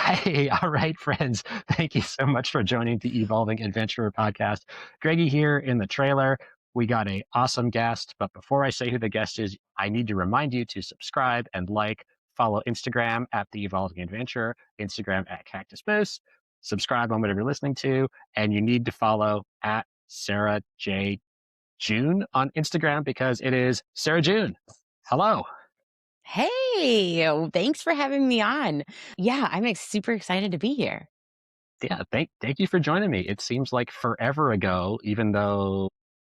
Hey, all right, friends. Thank you so much for joining the Evolving Adventurer podcast. Greggy here in the trailer. We got a awesome guest, but before I say who the guest is, I need to remind you to subscribe and follow Instagram at the Evolving Adventurer, Instagram at Cactus Moose, subscribe on whatever you're listening to, and you need to follow at Sarah J. June on Instagram because it is Sarah June. Hello. Hey, thanks for having me on. Yeah, super excited to be here. Yeah, thank you for joining me. It seems like forever ago, even though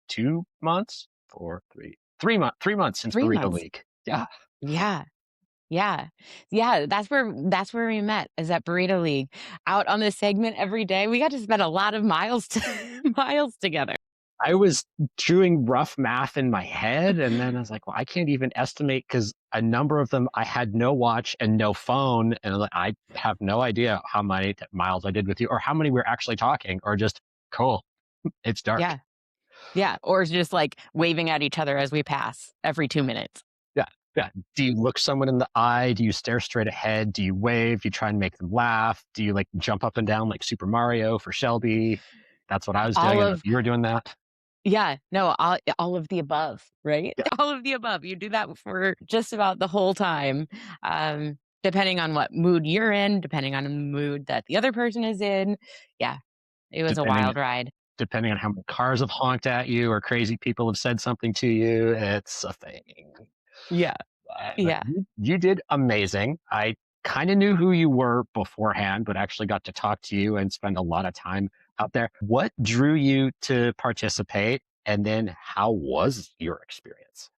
2 months, 3 months since 3 Burrito months. League. Yeah, Yeah, yeah, yeah. That's where we met, is at Burrito League. Out on this segment every day. We got to spend a lot of miles miles together. I was doing rough math in my head, and then I was like, well, I can't even estimate because a number of them I had no watch and no phone, and I have no idea how many miles I did with you, or how many we're actually talking, or just cool. It's dark. Yeah, yeah. Or it's just like waving at each other as we pass every 2 minutes. Yeah. Yeah. Do you look someone in the eye? Do you stare straight ahead? Do you wave? Do you try and make them laugh? Do you like jump up and down like Super Mario for Shelby? That's what I was doing. All I don't know if of you were doing that. Yeah, no, all of the above, right? Yeah. All of the above. You do that for just about the whole time, depending on what mood you're in, depending on the mood that the other person is in. Yeah, it was a Depending wild ride. depending on how many cars have honked at you or crazy people have said something to you, it's a thing. Yeah, But yeah. you did amazing. I kind of knew who you were beforehand, but actually got to talk to you and spend a lot of time out there. What drew you to participate? And then how was your experience?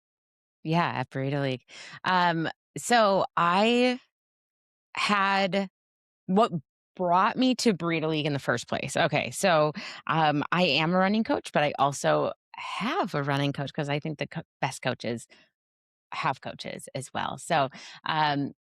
Yeah, at Burrito League. So I had what brought me to Burrito League in the first place. Okay, so I am a running coach, but I also have a running coach because I think the best coaches have coaches as well. So,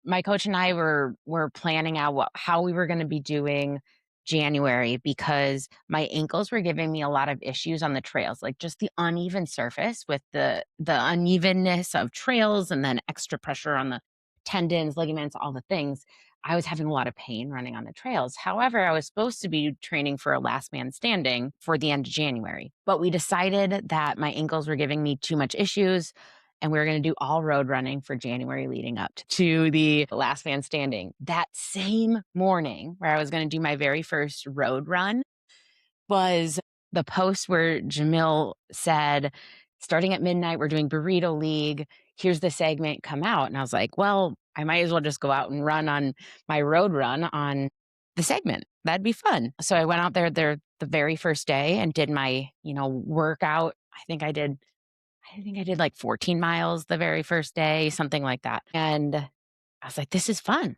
my coach and I were planning out how we were going to be doing January because my ankles were giving me a lot of issues on the trails, like just the uneven surface with the unevenness of trails and then extra pressure on the tendons, ligaments, all the things. I was having a lot of pain running on the trails. However, I was supposed to be training for a last man standing for the end of January, but we decided that my ankles were giving me too much issues and we were going to do all road running for January leading up to the last man standing. That same morning, where I was going to do my very first road run, was the post where Jamil said, starting at midnight, we're doing Burrito League. Here's the segment, come out. And I was like, well, I might as well just go out and run on my road run on the segment. That'd be fun. So I went out there the very first day and did my, workout. I think I did like 14 miles the very first day, something like that. And I was like, this is fun.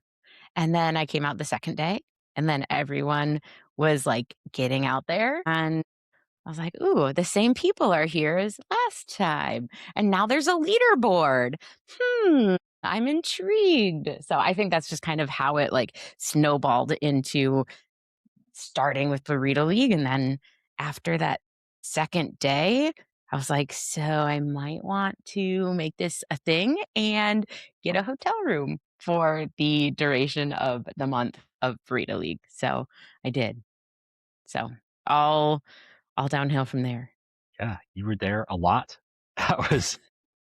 And then I came out the second day, and then everyone was like getting out there. And I was like, ooh, the same people are here as last time. And now there's a leaderboard. I'm intrigued. So I think that's just kind of how it like snowballed into starting with Burrito League. And then after that second day, I was like, so I might want to make this a thing and get a hotel room for the duration of the month of Burrito League. So I did. So all all downhill from there. Yeah, you were there a lot. That was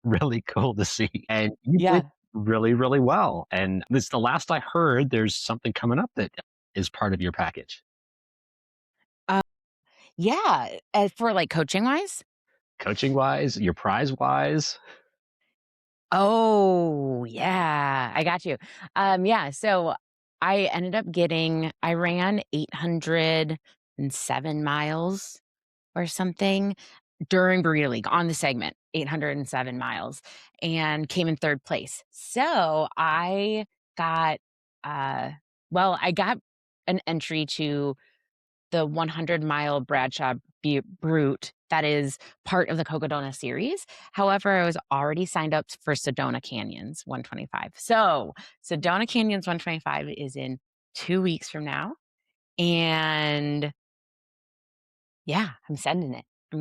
really cool to see. And you did Yeah. really, really well. And this the last I heard, there's something coming up that is part of your package. Uh, yeah. For like coaching wise. Coaching wise, your prize wise. Oh, yeah, I got you. Yeah, so I ran 807 miles or something during Burrito League on the segment, 807 miles, and came in 3rd place. So got, uh, I got an entry to the 100-mile Bradshaw Brute that is part of the Cocodona series. However, I was already signed up for Sedona Canyons 125. So Sedona Canyons 125 is in 2 weeks from now. And yeah, I'm sending it. I'm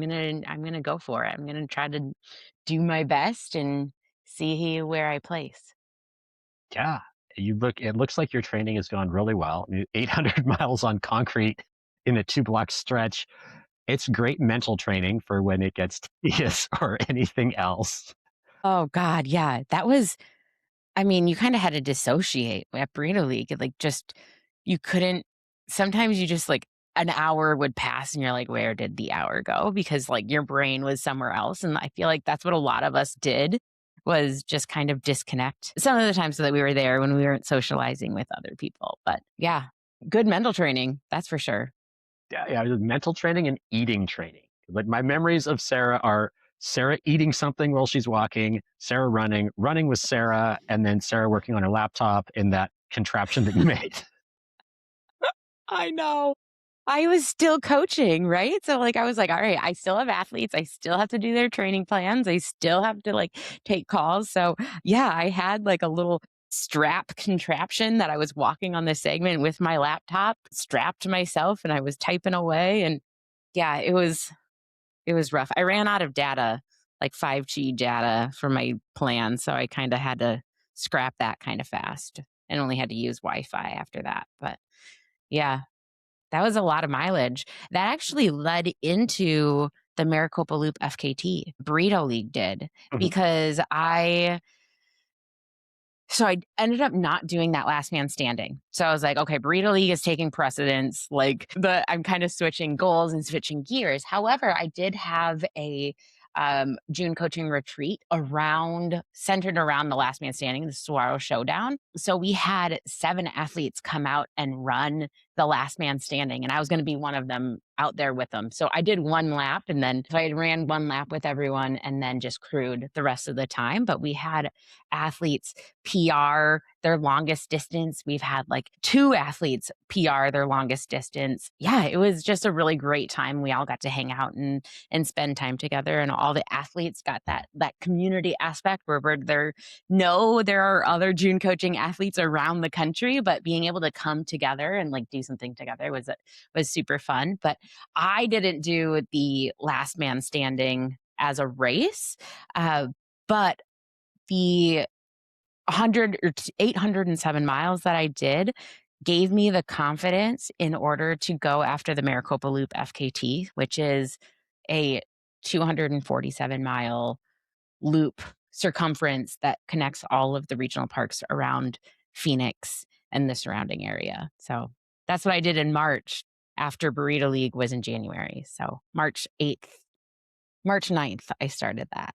gonna go for it. I'm gonna try to do my best and see where I place. Yeah. it looks like your training has gone really well. 800 miles on concrete in a 2 block stretch. It's great mental training for when it gets tedious or anything else. Oh god, yeah. That was I mean, you kinda had to dissociate at Burrito League, like, just you couldn't sometimes you just, like an hour would pass and you're like, "Where did the hour go?" Because, like, your brain was somewhere else, and I feel like that's what a lot of us did, was just kind of disconnect. Some of the times that we were there when we weren't socializing with other people, but yeah, good mental training, that's for sure. Yeah, yeah, it was mental training and eating training. Like my memories of Sarah are Sarah eating something while she's walking, Sarah running, running with Sarah, and then Sarah working on her laptop in that contraption that you made. I know. I was still coaching, right? So, like, I was like, "All right, I still have athletes, I still have to do their training plans, I still have to, like, take calls." So, yeah, I had, like, a little strap contraption that I was walking on the segment with my laptop strapped to myself, and I was typing away, and yeah, it was rough. I ran out of data, like 5G data for my plan, so I kinda had to scrap that kinda fast and only had to use Wi-Fi after that, but yeah. That was a lot of mileage. That actually led into the Maricopa Loop FKT. Burrito League did, Mhm. because I ended up not doing that last man standing. So I was like, okay, Burrito League is taking precedence. Like I'm kind of switching goals and switching gears. However, I did have a June coaching retreat centered around the last man standing, the Saguaro Showdown. So we had 7 athletes come out and run the last man standing, and I was going to be one of them out there with them. So I did 1 lap, and then so I ran 1 lap with everyone, and then just crewed the rest of the time. But we had athletes PR their longest distance. We've had like 2 athletes PR their longest distance. Yeah, it was just a really great time. We all got to hang out and spend time together, and all the athletes got that community aspect where there are other June coaching athletes around the country, but being able to come together and like do something together was super fun. But I didn't do the last man standing as a race, but the 807 miles that I did gave me the confidence in order to go after the Maricopa Loop FKT, which is a 247-mile loop circumference that connects all of the regional parks around Phoenix and the surrounding area. So that's what I did in March after Burrito League was in January. So March 9th, I started that.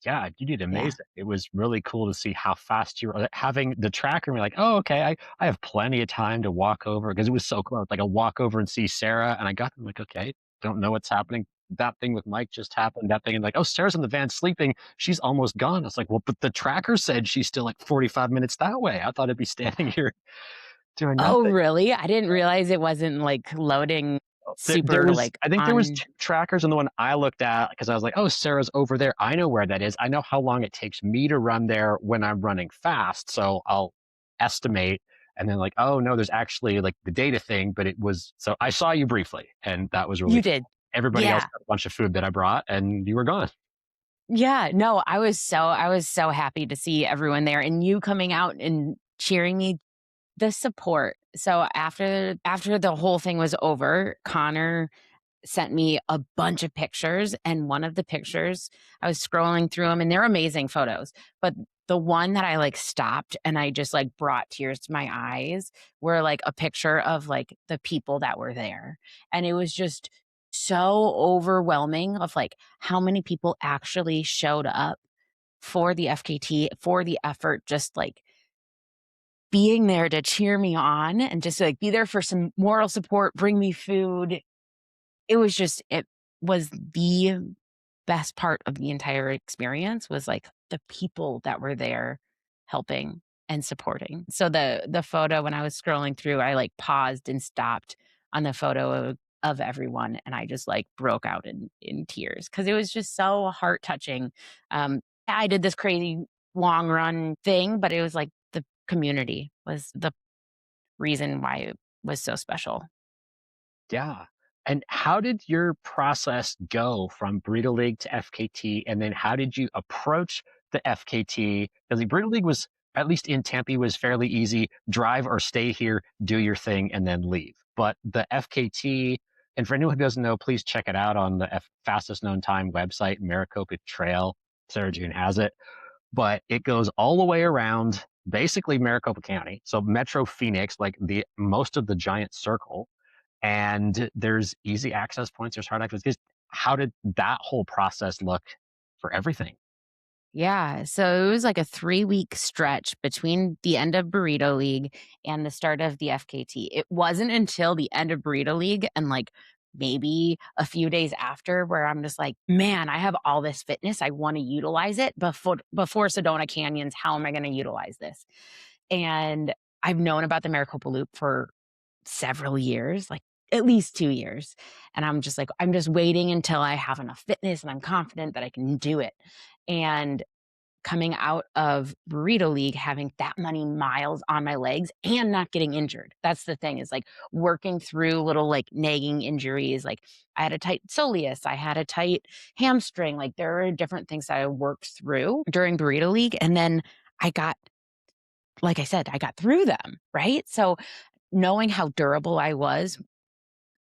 Yeah, you did Yeah. amazing. It was really cool to see how fast you were having the tracker and be like, oh, okay, I have plenty of time to walk over because it was so close. Like I'll walk over and see Sarah and I got them like, okay, don't know what's happening. That thing with Mike just happened, that thing, and like, oh, Sarah's in the van sleeping. She's almost gone. I was like, well, but the tracker said she's still like 45 minutes that way. I thought I'd be standing here doing Oh, nothing. really? I didn't realize it wasn't, like, loading There super, was like, I think there was on 2 trackers and the one I looked at because I was like, "Oh, Sarah's over there. I know where that is. I know how long it takes me to run there when I'm running fast, so I'll estimate." And then like, "Oh, no, there's actually, like, the data thing," but it was so I saw you briefly, and that was really You cool. did. Everybody else Yeah. got a bunch of food that I brought, and you were gone. Yeah, no, I was so happy to see everyone there and you coming out and cheering me. The support. So after the whole thing was over, Connor sent me a bunch of pictures, and one of the pictures, I was scrolling through them, and they're amazing photos, but the one that I, like, stopped and I just, like, brought tears to my eyes were, like, a picture of, like, the people that were there, and it was just so overwhelming of, like, how many people actually showed up for the FKT, for the effort, just, like, being there to cheer me on and just, like, be there for some moral support, bring me food. It was the best part of the entire experience was, like, the people that were there helping and supporting. So the photo when I was scrolling through, I, like, paused and stopped on the photo of everyone, and I just, like, broke out in tears because it was just so heart touching. I did this crazy long run thing, but it was, like, the community was the reason why it was so special. Yeah. And how did your process go from Burrito League to FKT? And then how did you approach the FKT? Because the Burrito League was at least in Tempe, was fairly easy. Drive or stay here, do your thing, and then leave. But the FKT, and for anyone who doesn't know, please check it out on the fastest known time website, Maricopa Trail. Sarah June has it. But it goes all the way around basically Maricopa County. So Metro Phoenix, like the most of the giant circle. And there's easy access points, there's hard access. How did that whole process look for everything? Yeah. So it was like a 3-week stretch between the end of Burrito League and the start of the FKT. It wasn't until the end of Burrito League and like maybe a few days after where I'm just like, man, I have all this fitness. I want to utilize it before Sedona Canyons. How am I going to utilize this? And I've known about the Maricopa Loop for several years, like at least 2 years. And I'm just like, I'm just waiting until I have enough fitness and I'm confident that I can do it. And coming out of Burrito League, having that many miles on my legs and not getting injured. That's the thing, is like working through little like nagging injuries. Like I had a tight soleus, I had a tight hamstring. Like there are different things that I worked through during Burrito League. And then I got, like I said, I got through them. Right. So knowing how durable I was,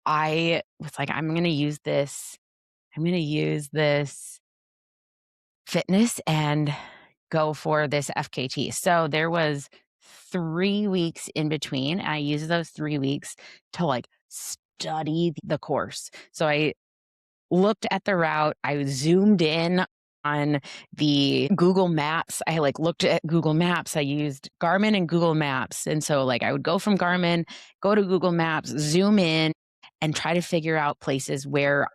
I was like, I'm going to use this fitness and go for this FKT. So there was 3 weeks in between. And I used those 3 weeks to like study the course. So I looked at the route. I zoomed in on the Google Maps. I like looked at Google Maps. I used Garmin and Google Maps. And so like I would go from Garmin, go to Google Maps, zoom in and try to figure out places where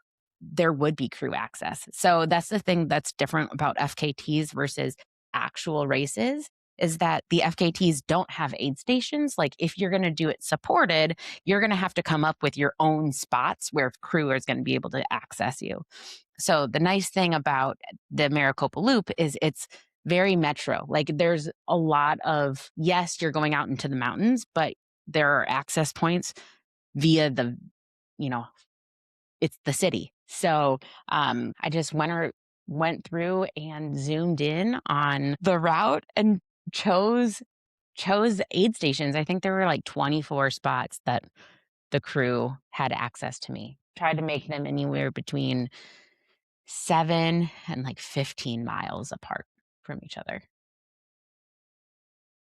there would be crew access. So that's the thing that's different about FKTs versus actual races, is that the FKTs don't have aid stations. Like if you're going to do it supported, you're going to have to come up with your own spots where crew is going to be able to access you. So the nice thing about the Maricopa Loop is it's very metro. Like there's a lot of, yes, you're going out into the mountains, but there are access points via the, you know, it's the city. So I just went through and zoomed in on the route and chose aid stations. I think there were like 24 spots that the crew had access to me. Tried to make them anywhere between 7 and like 15 miles apart from each other.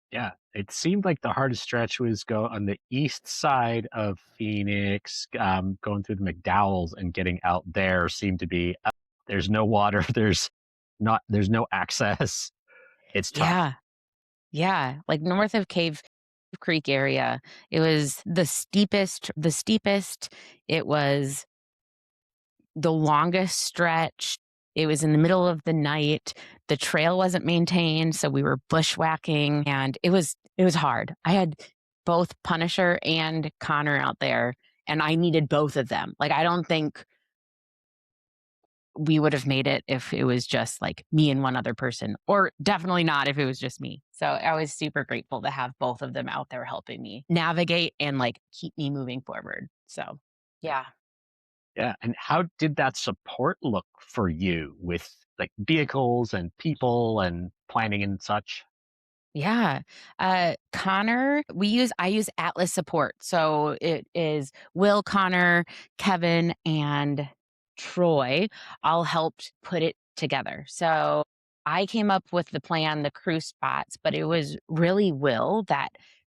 Yeah, it seemed like the hardest stretch was go on the east side of Phoenix, going through the McDowells and getting out there seemed to be, there's no water, there's no access. It's tough. Yeah. Yeah. Like north of Cave Creek area, it was the steepest. It was the longest stretch. It was in the middle of the night. The trail wasn't maintained, so we were bushwhacking and it was hard. I had both Punisher and Connor out there and I needed both of them. Like I don't think we would have made it if it was just like me and one other person, or definitely not if it was just me. So I was super grateful to have both of them out there helping me navigate and like keep me moving forward. So, yeah. Yeah. And how did that support look for you with like vehicles and people and planning and such? Yeah. Connor, I use Atlas support. So it is Will, Connor, Kevin, and Troy all helped put it together. So I came up with the plan, the crew spots, but it was really Will that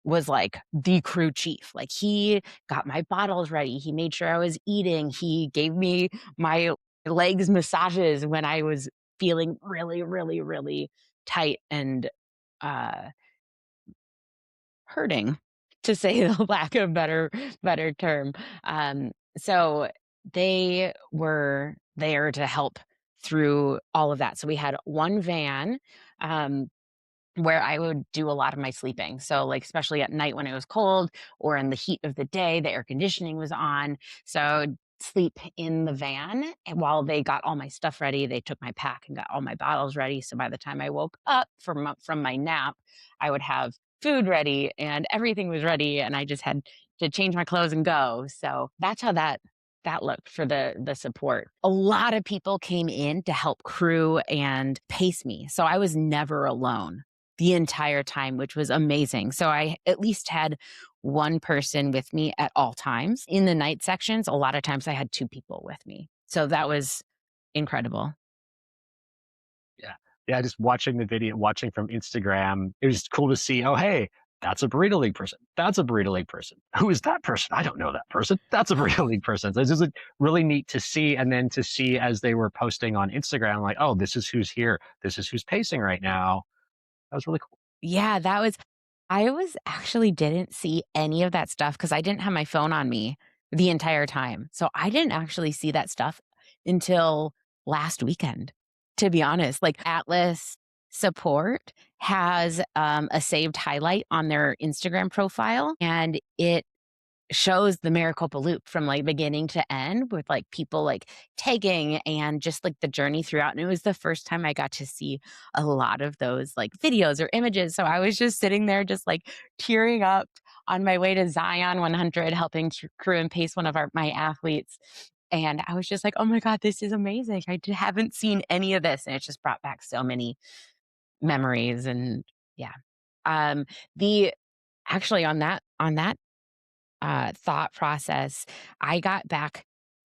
was like the crew chief. Like he got my bottles ready. He made sure I was eating. He gave me my legs massages when I was feeling really, really, really tight and uh, hurting, to say the lack of better term. So they were there to help through all of that. So we had one van. Where I would do a lot of my sleeping. So, like, especially at night when it was cold or in the heat of the day, the air conditioning was on. So, I'd sleep in the van. And while they got all my stuff ready, they took my pack and got all my bottles ready. So, by the time I woke up from my nap, I would have food ready and everything was ready. And I just had to change my clothes and go. So, that's how that looked for the support. A lot of people came in to help crew and pace me. So, I was never alone the entire time, which was amazing. So I at least had one person with me at all times. In the night sections, a lot of times I had two people with me. So that was incredible. Yeah. Yeah, just watching the video, watching from Instagram, it was cool to see, "Oh, hey, that's a Burrito League person. That's a Burrito League person. Who is that person? I don't know that person. That's a Burrito League person." So it's just, like, really neat to see, and then to see as they were posting on Instagram, like, "Oh, this is who's here. This is who's pacing right now." That was really cool. Yeah, that was I was actually didn't see any of that stuff because I didn't have my phone on me the entire time. So I didn't actually see that stuff until last weekend, to be honest. Like Atlas support has a saved highlight on their Instagram profile, and it shows the Maricopa Loop from, like, beginning to end with, like, people, like, tagging and just, like, the journey throughout, and it was the first time I got to see a lot of those, like, videos or images, so I was just sitting there just, like, tearing up on my way to Zion 100, helping to crew and pace one of my athletes, and I was just like, "Oh my god, this is amazing. Haven't seen any of this," and it just brought back so many memories and yeah. Um, the actually on that thought process, I got back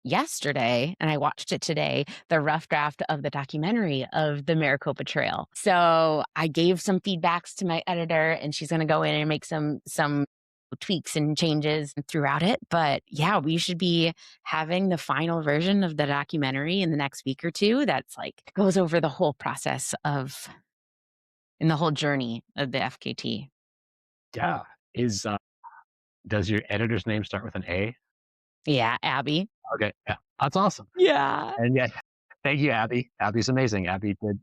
yesterday and I watched it today, the rough draft of the documentary of the Maricopa Trail. So I gave some feedbacks to my editor and she's going to go in and make some tweaks and changes throughout it. But yeah, we should be having the final version of the documentary in the next week or two that's like goes over the whole process of and the whole journey of the FKT. Yeah. Is, does your editor's name start with an A? Yeah, Abby. Okay, yeah, that's awesome. Yeah. And yeah, thank you, Abby. Abby's amazing. Abby did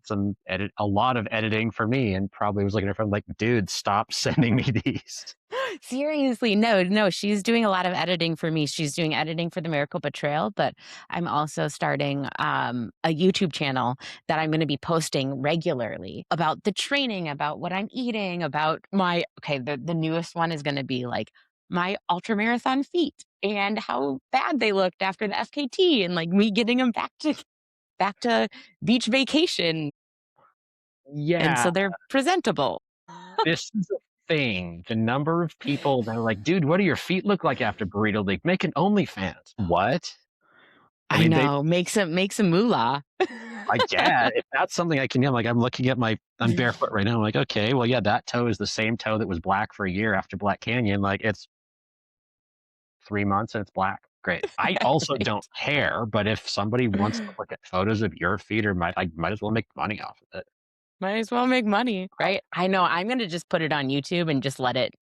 a lot of editing for me, and probably was looking at it from like, dude, stop sending me these. Seriously, no, no, she's doing a lot of editing for me. She's doing editing for the Maricopa Trail, but I'm also starting a YouTube channel that I'm going to be posting regularly about the training, about what I'm eating, about my okay, the newest one is going to be like my ultra marathon feet and how bad they looked after the FKT and like me getting them back to beach vacation and Yeah, so they're presentable. this is a thing. The number of people that are like, dude, what do your feet look like after Burrito League? Make an OnlyFans. What? I I mean, know, make some moolah. yeah, if that's something I can do, I'm looking at I'm barefoot right now. I'm like, okay, well, yeah, that toe is the same toe that was black for a year after Black Canyon. Like, it's 3 months and it's black. Great. I also Right. don't care, but if somebody wants to look at photos of your feet, or I might as well make money off of it. Might as well make money, right? I know, I'm gonna just put it on YouTube and just let it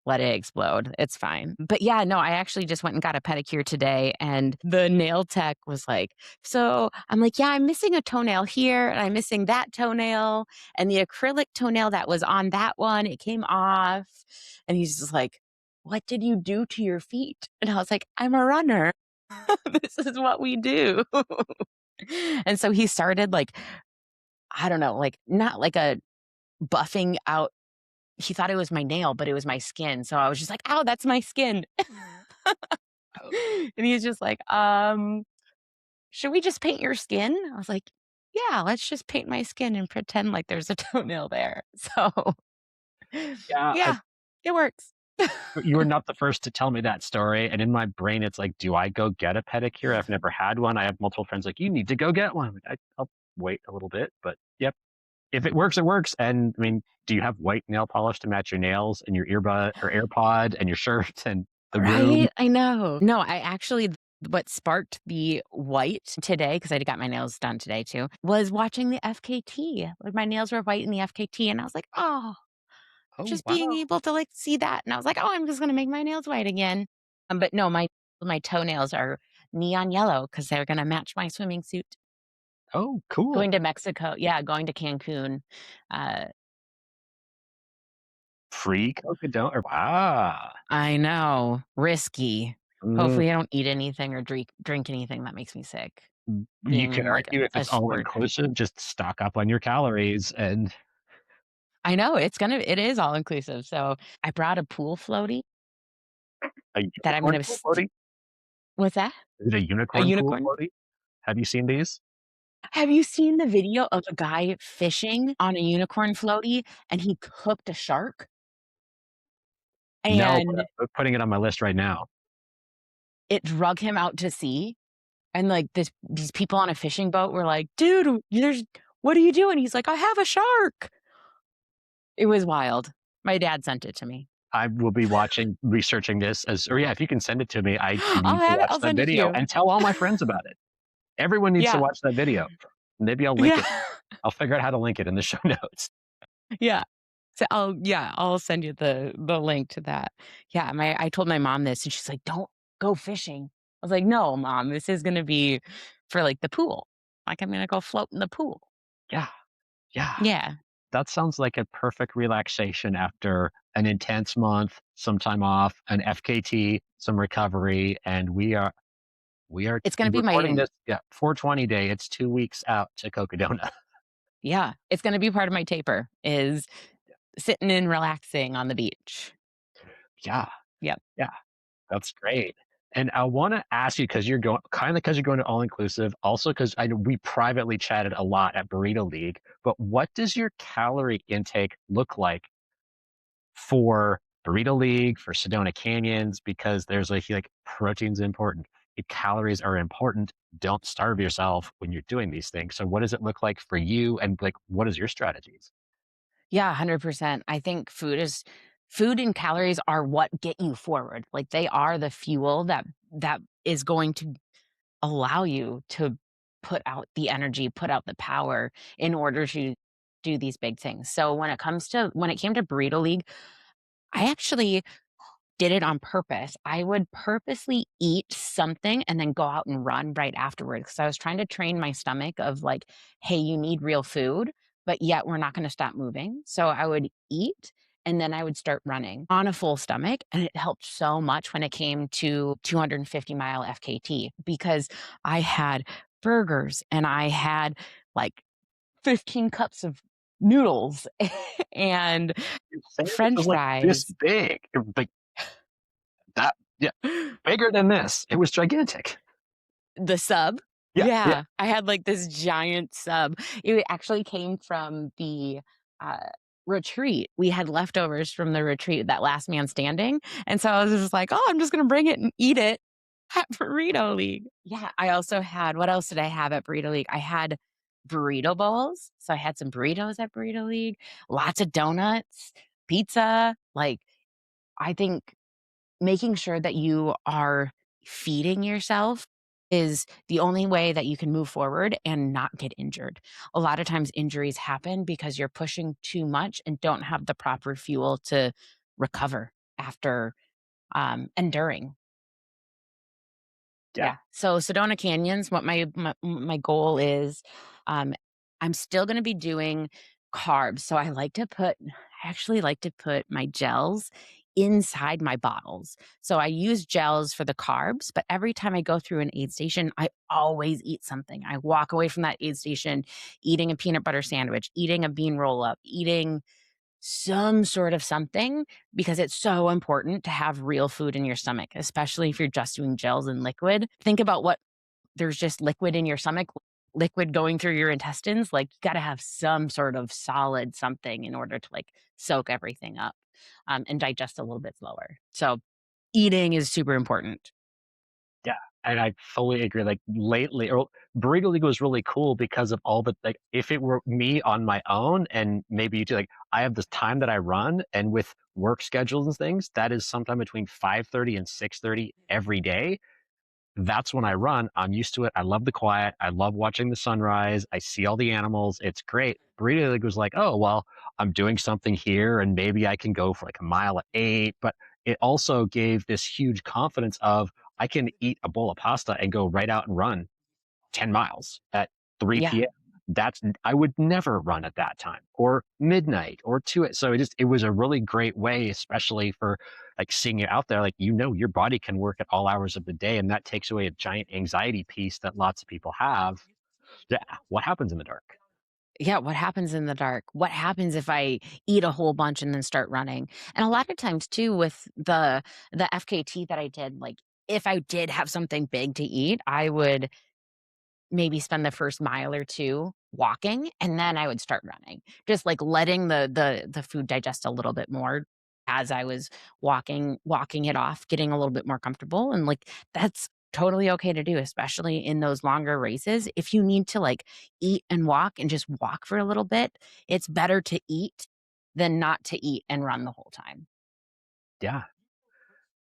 explode. It's fine. But yeah, no, I actually just went and got a pedicure today and the nail tech was like, "So," I'm like, "Yeah, I'm missing a toenail here and I'm missing that toenail and the acrylic toenail that was on that one, it came off." And he's just like, "What did you do to your feet?" And I was like, "I'm a runner. This is what we do." And so he started like I don't know, like, not like a buffing out he thought it was my nail, but it was my skin, so I was just like, "Ow, that's my skin." Oh, And he's just like, should we just paint your skin?" I was like, "Yeah, let's just paint my skin and pretend like there's a toenail there." So, yeah, yeah, it works. you were not the first to tell me that story, and in my brain, it's like, do I go get a pedicure? I've never had one. I have multiple friends like, you need to go get one. I'll wait a little bit, but yep, if it works, it works. And I mean, do you have white nail polish to match your nails and your earbud or AirPod and your shirt and the room? Right? I know. No, I actually what sparked the white today, because I got my nails done today too, was watching the FKT. Like, my nails were white in the FKT, and I was like, "Oh." Oh, Just being wow. able to, like, see that, and I was like, "Oh, I'm just gonna make my nails white again." But no, my toenails are neon yellow because 'cause they're gonna match my swimming suit. Oh, cool. Going to Mexico yeah, going to Cancun. Uh, Free Coca Dough or wow. I know, risky. Mm, Hopefully, I don't eat anything or drink anything that makes me sick, you being, could like, argue if a it's all sport. inclusive, just stock up on your calories and I know, it is all inclusive, so I brought a pool floaty a that I'm unicorn gonna pool st floaty? what's that? Is it a A unicorn pool unicorn? floaty? Have you seen these? Have you seen the video of a guy fishing on a unicorn floaty and he cooked a shark? No, but And I'm putting it on my list right now. it drug him out to sea, and, like, these people on a fishing boat were like, "Dude, there's what are you doing?" He's like, "I have a shark." It was wild. My dad sent it to me. I will be researching this or yeah, if you can send it to me, I need to watch I'll that send it to video you. and tell all my friends about it. Everyone needs to Yeah. watch that video. Maybe I'll link Yeah. it. I'll figure out how to link it in the show notes. Yeah. So I'll send you the link to that. Yeah, my I told my mom this and she's like, "Don't go fishing." I was like, "No, mom, this is gonna be for, like, the pool. Like, I'm gonna go float in the pool." Yeah, yeah. Yeah. That sounds like a perfect relaxation after an intense month, some time off, an FKT, some recovery, and we are It's gonna be recording my this, yeah, 420 day. It's 2 weeks out to Cocodona. yeah, it's gonna be part of my taper is sitting and relaxing on the beach. Yeah, Yep. yeah, that's great. And I wanna ask you because 'cause you're going kinda because 'cause you're going to all inclusive, also because I know we privately chatted a lot at Burrito League, but what does your calorie intake look like for Burrito League, for Sedona Canyons, because there's like protein's important. Calories are important. Don't starve yourself when you're doing these things. So what does it look like for you? And like, what is your strategies? Yeah, 100%. I think food and calories are what get you forward. Like, they are the fuel that is going to allow you to put out the energy, put out the power in order to do these big things. So when it came to Burrito League, I actually did it on purpose. I would purposely eat something and then go out and run right afterwards because I was trying to train my stomach of like, hey, you need real food, but yet we're not going to stop moving. So I would eat and then I would start running on a full stomach. And it helped so much when it came to 250-mile FKT because I had burgers and I had like 15 cups of noodles and Your sandwich french was like this fries. big, like that. Yeah, bigger than this. It was gigantic. The sub? Yeah, yeah. Yeah, I had, like, this giant sub. It actually came from the, uh, retreat. We had leftovers from the retreat, that last man standing, and so I was just like, "Oh, I'm just gonna bring it and eat it at Burrito League." Yeah, I also had what else did I have at Burrito League? I had burrito bowls, so I had some burritos at Burrito League, lots of donuts, pizza, like, I think making sure that you are feeding yourself is the only way that you can move forward and not get injured. A lot of times injuries happen because you're pushing too much and don't have the proper fuel to recover after enduring. Yeah. Yeah. So Sedona Canyons, what my goal is, um, I'm still going to be doing carbs. So I actually like to put my gels inside my bottles. So I use gels for the carbs, but every time I go through an aid station, I always eat something. I walk away from that aid station eating a peanut butter sandwich, eating a bean roll up, eating some sort of something because it's so important to have real food in your stomach, especially if you're just doing gels and liquid. Think about what there's just liquid in your stomach, liquid going through your intestines. Like, you got to have some sort of solid something in order to like soak everything up and digest a little bit slower. So, eating is super important. Yeah, and I fully agree. Like lately, or Burrito League was really cool because of all the like. If it were me on my own, and maybe you too, like I have this time that I run, and with work schedules and things, that is sometime between 5:30 and 6:30 every day. That's when I run. I'm used to it. I love the quiet. I love watching the sunrise. I see all the animals. It's great. Burrito League was like, oh, well, I'm doing something here and maybe I can go for like a mile at 8. But it also gave this huge confidence of I can eat a bowl of pasta and go right out and run 10 miles at Yeah. 3 p.m. That's I would never run at that time or midnight or 2. So it was a really great way, especially for like seeing it out there. Like, your body can work at all hours of the day. And that takes away a giant anxiety piece that lots of people have. Yeah. What happens in the dark? Yeah, what happens in the dark? What happens if I eat a whole bunch and then start running? And a lot of times too with the FKT that I did, like if I did have something big to eat, I would maybe spend the first mile or 2 walking, and then I would start running. Just, like, letting the food digest a little bit more as I was walking it off, getting a little bit more comfortable, and, like, that's totally okay to do, especially in those longer races. If you need to, like, eat and walk and just walk for a little bit, it's better to eat than not to eat and run the whole time. Yeah.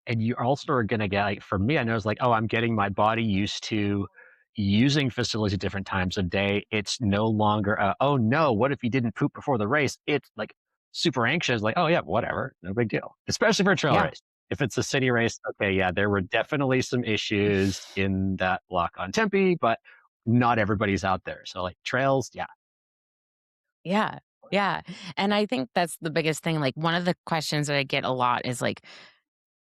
And you also are gonna get like for me, I know it's like, oh, I'm getting my body used to using facilities at different times of day. It's no longer oh no, what if you didn't poop before the race? It's like super anxious, like, oh yeah, whatever, no big deal. Especially for a trail Yeah. race. If it's a city race, okay, yeah, there were definitely some issues in that block on Tempe, but not everybody's out there. So like trails, yeah. Yeah. Yeah. And I think that's the biggest thing. Like, one of the questions that I get a lot is like,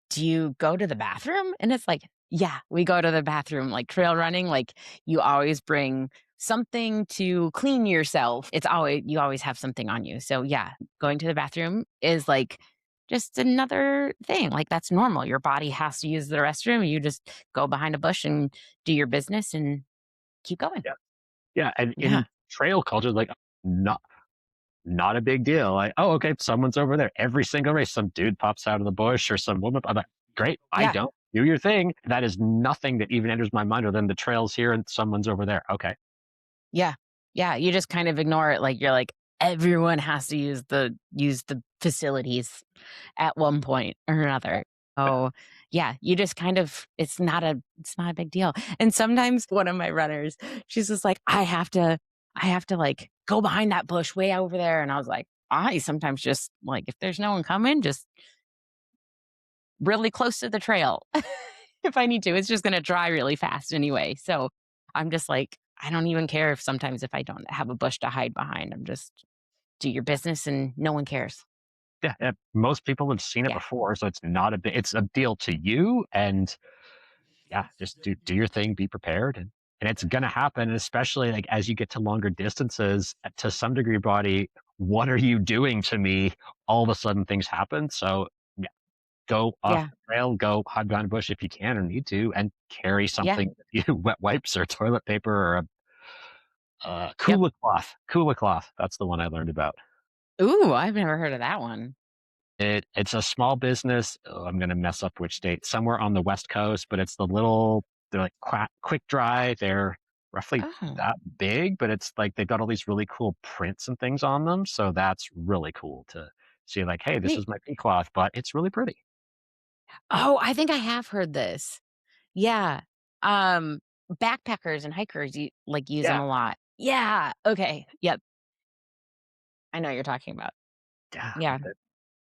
do you go to the bathroom? And it's like, yeah, we go to the bathroom. Like trail running, like you always bring something to clean yourself. You always have something on you. So yeah, going to the bathroom is like just another thing. Like that's normal. Your body has to use the restroom. You just go behind a bush and do your business and keep going. Yeah. Yeah. And Yeah. in trail culture, like not not a big deal. Like, oh, okay, someone's over there. Every single race, some dude pops out of the bush or some woman. I'm like, great, I Yeah. don't. Do your thing. That is nothing that even enters my mind other than the trails here and someone's over there. Okay. Yeah. Yeah, you just kind of ignore it, like, you're like, everyone has to use the facilities at one point or another. Oh, yeah, you just kind of it's not a big deal, and sometimes one of my runners, she's just like, I have to, like, go behind that bush way over there," and I was like, I sometimes just, like, if there's no one coming, just really close to the trail if I need to. It's just gonna dry really fast anyway. So I'm just like, I don't even care if sometimes if I don't have a bush to hide behind. I'm just do your business and no one cares. Yeah, yeah. Most people have seen it Yeah. before, so it's not a big. It's a deal to you, and yeah, just do your thing, be prepared, and it's gonna happen. And especially like as you get to longer distances, to some degree, body, what are you doing to me? All of a sudden, things happen. So go off Yeah. the trail, go hide behind a bush if you can or need to, and carry Yeah. something with you, wet wipes or toilet paper or a Yep. cooler cloth. Cooler cloth. That's the one I learned about. Ooh, I've never heard of that one. It's a small business. Oh, I'm gonna mess up which state. Somewhere on the West Coast, but it's the little. They're like quick dry. They're roughly Oh, that big, but it's like they've got all these really cool prints and things on them. So that's really cool to see. Like, hey, this neat. is my pink cloth, but it's really pretty. Oh, I think I have heard this. Yeah. Um, Backpackers and hikers like use them Yeah, a lot. Yeah. Okay. Yep. I know what you're talking about. yeah. Yeah.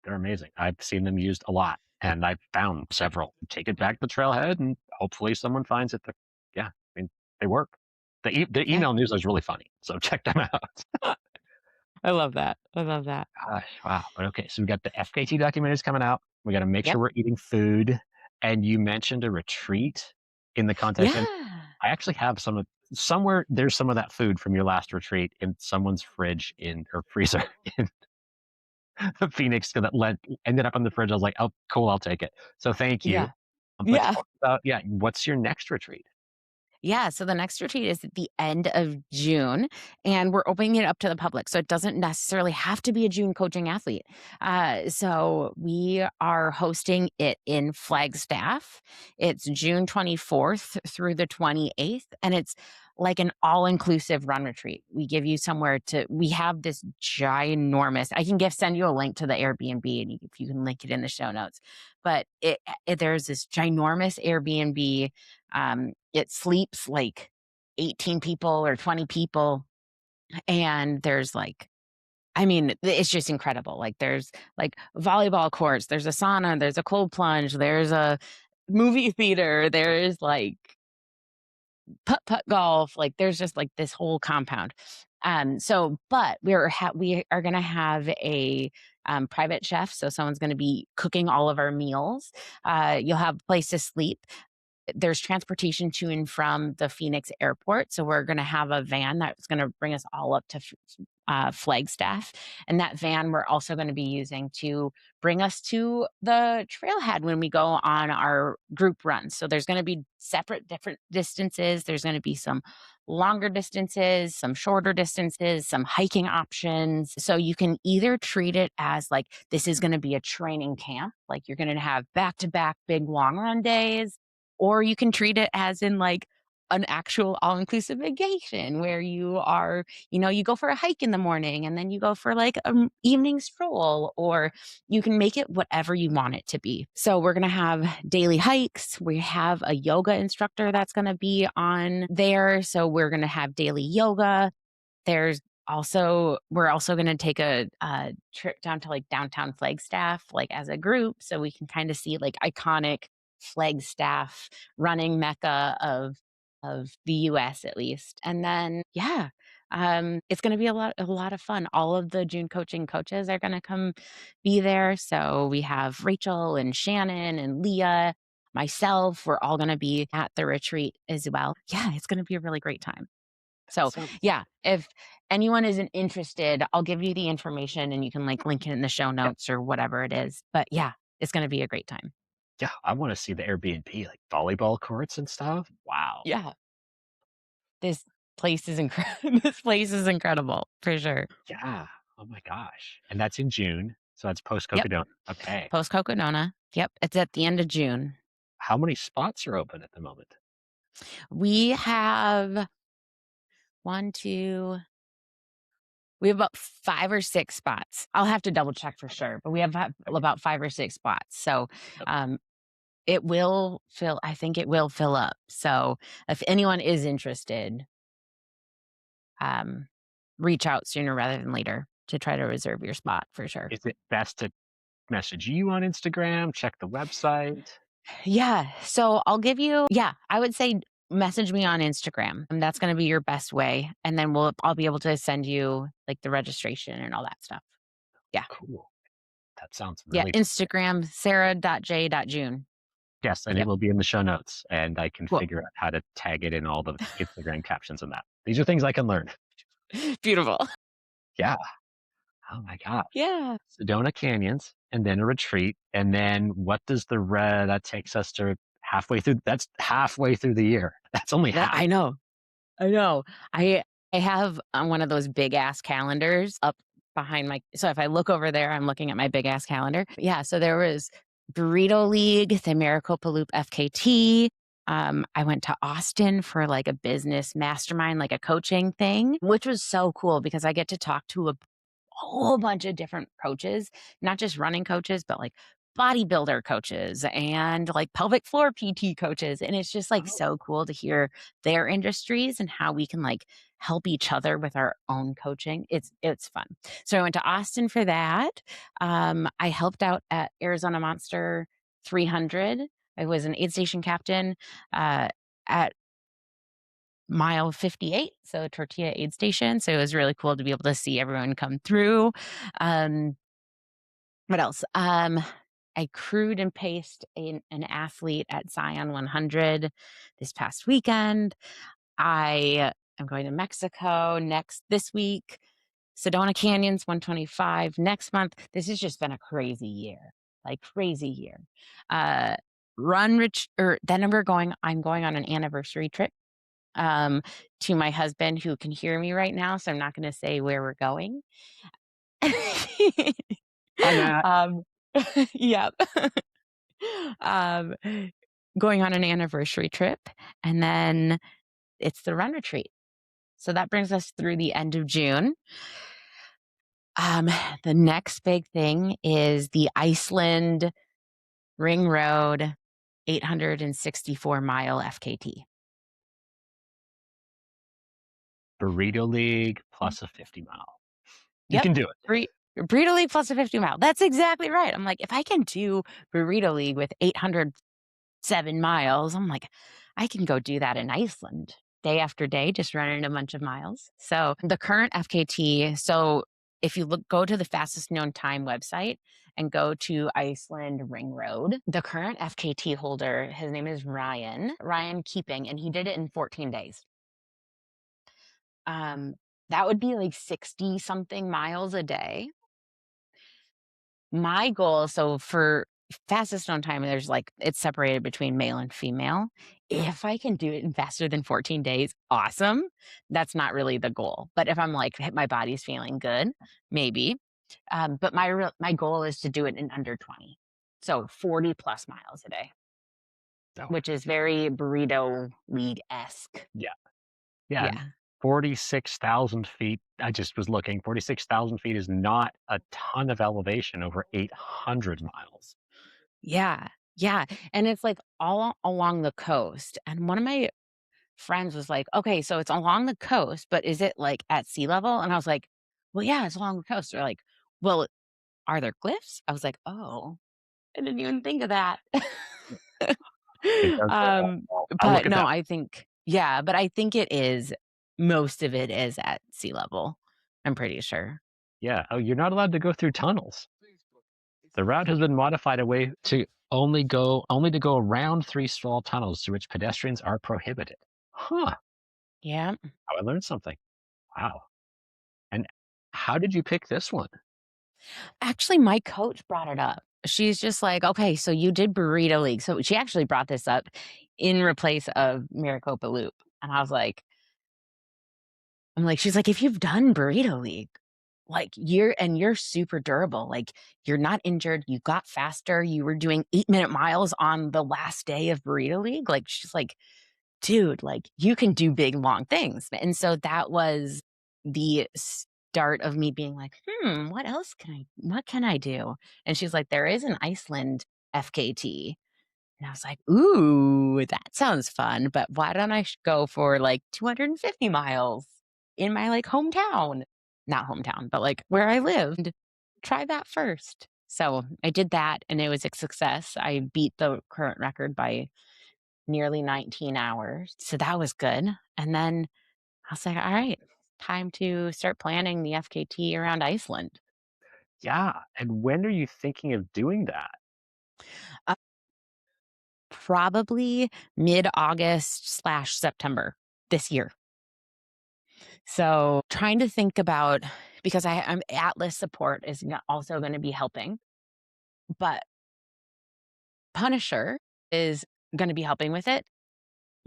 They're amazing. I've seen them used a lot, and I've found several. Take it back to the trailhead, and hopefully someone finds it. Yeah, I mean, they work. The Yeah. email newsletter is really funny, so check them out. I love that. I love that. Gosh, wow. But okay, so we got the FKT documentaries coming out. We got to make Yep. sure we're eating food. And you mentioned a retreat in the context, and Yeah. I actually have somewhere. There's some of that food from your last retreat in someone's fridge in or freezer in Phoenix that ended up in the fridge. I was like, oh, cool, I'll take it. So thank you. Yeah. But Yeah. talk about, yeah, what's your next retreat? Yeah, so the next retreat is at the end of June, and we're opening it up to the public. So it doesn't necessarily have to be a June coaching athlete. So we are hosting it in Flagstaff. It's June 24th through the 28th, and it's like an all inclusive run retreat. We give you somewhere we have this ginormous, I can send you a link to the Airbnb and if you can link it in the show notes. But there's this ginormous Airbnb. It sleeps like 18 people or 20 people. And there's like, I mean, it's just incredible. Like there's like volleyball courts, there's a sauna, there's a cold plunge, there's a movie theater, there's like putt golf. Like there's just like this whole compound. But we are going to have a private chef. So someone's going to be cooking all of our meals. You'll have a place to sleep. There's transportation to and from the Phoenix airport. So we're going to have a van that's going to bring us all up to Flagstaff. And that van we're also going to be using to bring us to the trailhead when we go on our group runs. So there's going to be separate, different distances. There's going to be some longer distances, some shorter distances, some hiking options. So you can either treat it as like this is going to be a training camp, like you're going to have back to back big long run days, or you can treat it as in like an actual all inclusive vacation where you are, you go for a hike in the morning and then you go for like an evening stroll, or you can make it whatever you want it to be. So we're going to have daily hikes. We have a yoga instructor that's going to be on there. So we're going to have daily yoga. We're also going to take a trip down to like downtown Flagstaff, like as a group, so we can kind of see like iconic Flagstaff running mecca of the US at least. And then, yeah, it's going to be a lot of fun. All of the June coaching coaches are going to come be there. So we have Rachel and Shannon and Leah, myself. We're all going to be at the retreat as well. Yeah, it's going to be a really great time. That So, sounds yeah, if anyone isn't interested, I'll give you the information and you can like link it in the show yeah, notes or whatever it is. But yeah, it's going to be a great time. yeah. I want to see the Airbnb, like volleyball courts and stuff. Wow. Yeah, this this place is incredible for sure. Yeah. Oh my gosh. And that's in June. So that's post Yep. Cocodona. Okay. Post Coconona. Yep. It's at the end of June. How many spots are open at the moment? We have one, two, we have about 5 or 6 spots. I'll have to double check for sure, but we have Okay. about 5 or 6 spots. So, Yep. um, I think it will fill up. So if anyone is interested, um, reach out sooner rather than later to try to reserve your spot for sure. Is it best to message you on Instagram? Check the website? Yeah. So I would say message me on Instagram. And that's going to be your best way. And then I'll be able to send you like the registration and all that stuff. Yeah. Cool. That sounds Yeah. really Instagram, sarah.j.june. yes, and it Yep. will be in the show notes, and I can Cool. figure out how to tag it in all the Instagram captions and that. These are things I can learn. Beautiful. Yeah. Oh my gosh. Yeah. Sedona Canyons, and then a retreat, and then what does that takes us to halfway through that's halfway through the year. That's only That half. I know. I know. I have on one of those big ass calendars up behind my so if I look over there, I'm looking at my big ass calendar. Yeah, so there was Burrito League, the Maricopa Loop FKT. I went to Austin for like a business mastermind, like a coaching thing, which was so cool because I get to talk to a whole bunch of different coaches, not just running coaches, but like bodybuilder coaches and like pelvic floor PT coaches. And it's just like Oh, so cool to hear their industries and how we can like help each other with our own coaching. It's fun. So I went to Austin for that. I helped out at Arizona Monster 300. I was an aid station captain at mile 58, so Tortilla Aid Station. So it was really cool to be able to see everyone come through. Um, what else? I crewed and paced an athlete at Zion 100 this past weekend. I am going to Mexico this week. Sedona Canyons 125 next month. This has just been a crazy year, like crazy year. Uh, run rich, or then I'm going on an anniversary trip um, to my husband who can hear me right now, so I'm not gonna say where we're going. hi, Matt. Um, yep. Um, going on an anniversary trip, and then it's the run retreat. So that brings us through the end of June. Um, the next big thing is the Iceland Ring Road 864-mile FKT. Burrito League plus a 50-mile. You Yep. can do it. Burrito League plus a 50-mile. That's exactly right. I'm like, if I can do Burrito League with 807 miles, I'm like, I can go do that in Iceland day after day, just running a bunch of miles. So the current FKT, so if you go to the fastest known time website and go to Iceland Ring Road, the current FKT holder, his name is Ryan Keeping, and he did it in 14 days. That would be like 60 something miles a day. My goal, so for fastest known time, there's like it's separated between male and female. If I can do it in faster than 14 days, awesome. That's not really the goal. But if I'm like my body's feeling good, maybe. But my goal is to do it in under 20. So 40 plus miles a day, Oh, which is very Burrito League esque. yeah. Yeah. And Yeah. 46,000 feet. I just was looking. 46,000 feet is not a ton of elevation over 800 miles. Yeah. Yeah. And it's like all along the coast. And one of my friends was like, "Okay, so it's along the coast, but is it, like, at sea level?" And I was like, "Well, yeah, it's along the coast." They're like, "Well, are there cliffs?" I was like, "Oh, I didn't even think of that." It does go all. Um, I'll look but at no, that. I think yeah, but I think it is most of it is at sea level, I'm pretty sure. Yeah. Oh, you're not allowed to go through tunnels. The route has been modified away to only to go around three small tunnels through which pedestrians are prohibited. Huh. Yeah. I learned something. Wow. And how did you pick this one? Actually, my coach brought it up. She's just like, "Okay, so you did Burrito League." So she actually brought this up in replace of Maricopa Loop, and I was like I'm like she's like, "If you've done Burrito League, like, you're super durable, like, you're not injured, you got faster, you were doing 8-minute miles on the last day of Burrito League." Like, she's like, "Dude, like, you can do big, long things." And so that was the start of me being like, what can I do?" And she's like, "There is an Iceland FKT." And I was like, "Ooh, that sounds fun, but why don't I go for, like, 250 miles in my, like, hometown?" Not hometown, but, like, where I lived. Try that first. So, I did that, and it was a success. I beat the current record by nearly 19 hours, so that was good, and then I was like, "Alright, time to start planning the FKT around Iceland." Yeah. And when are you thinking of doing that? Uh, Probably mid-August/September this year. So, trying to think about because I'm Atlas support is also gonna be helping, but Punisher is gonna be helping with it,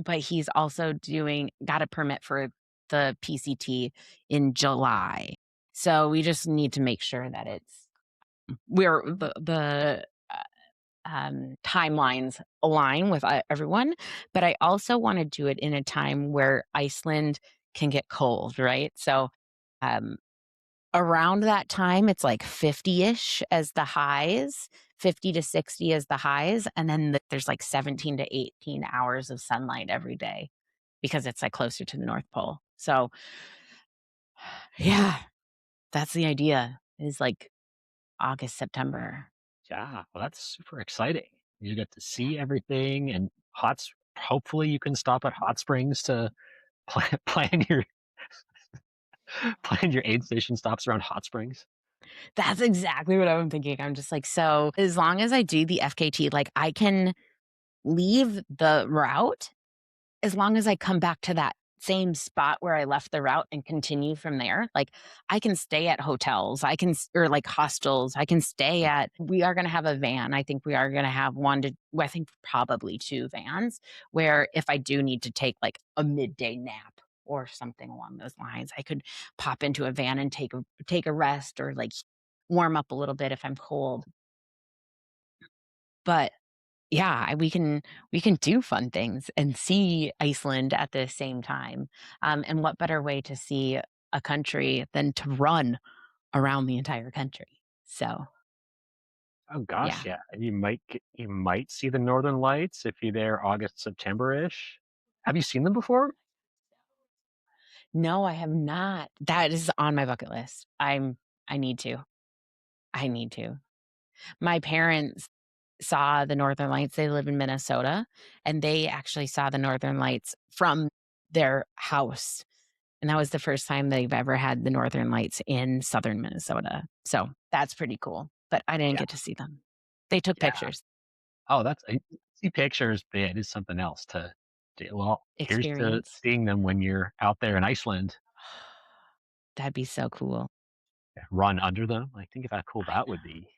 but he's also doing got a permit for the PCT in July. So, we just need to make sure that we're timelines align with, everyone, but I also wanna do it in a time where Iceland can get cold, right? So, um around that time, it's like 50-ish as the highs, 50 to 60 as the highs, and then there's like 17 to 18 hours of sunlight every day because it's, like, closer to the North Pole. So, yeah, that's the idea is, like, August, September. Yeah. Well, that's super exciting. You get to see everything and hopefully you can stop at hot springs to plan, plan your aid station stops around hot springs. That's exactly what I'm thinking. I'm just like, so as long as I do the FKT, like, I can leave the route as long as I come back to that same spot where I left the route and continue from there, like, I can stay at hotels, I can s or, like, hostels, I can stay at we are gonna have a van, I think we are gonna have 1 to well, I think probably 2 vans, where if I do need to take, like, a midday nap or something along those lines, I could pop into a van and take a rest or, like, warm up a little bit if I'm cold. But yeah, we can do fun things and see Iceland at the same time, and what better way to see a country than to run around the entire country? So, Oh gosh, yeah. yeah. And you might see the northern lights if you're there August, September-ish. Have you seen them before? No, I have not. That is on my bucket list. I need to. I need to. My parents saw the Northern Lights, they live in Minnesota, and they actually saw the Northern Lights from their house. And that was the first time they've ever had the Northern Lights in Southern Minnesota. So, that's pretty cool, but I didn't Yeah, get to see them. They took yeah. pictures. Oh, that's I see pictures, but it is something else to well, here's to Experience. seeing them when you're out there in Iceland. That'd be so cool. Run under them. Like, think of how cool I that would know. be.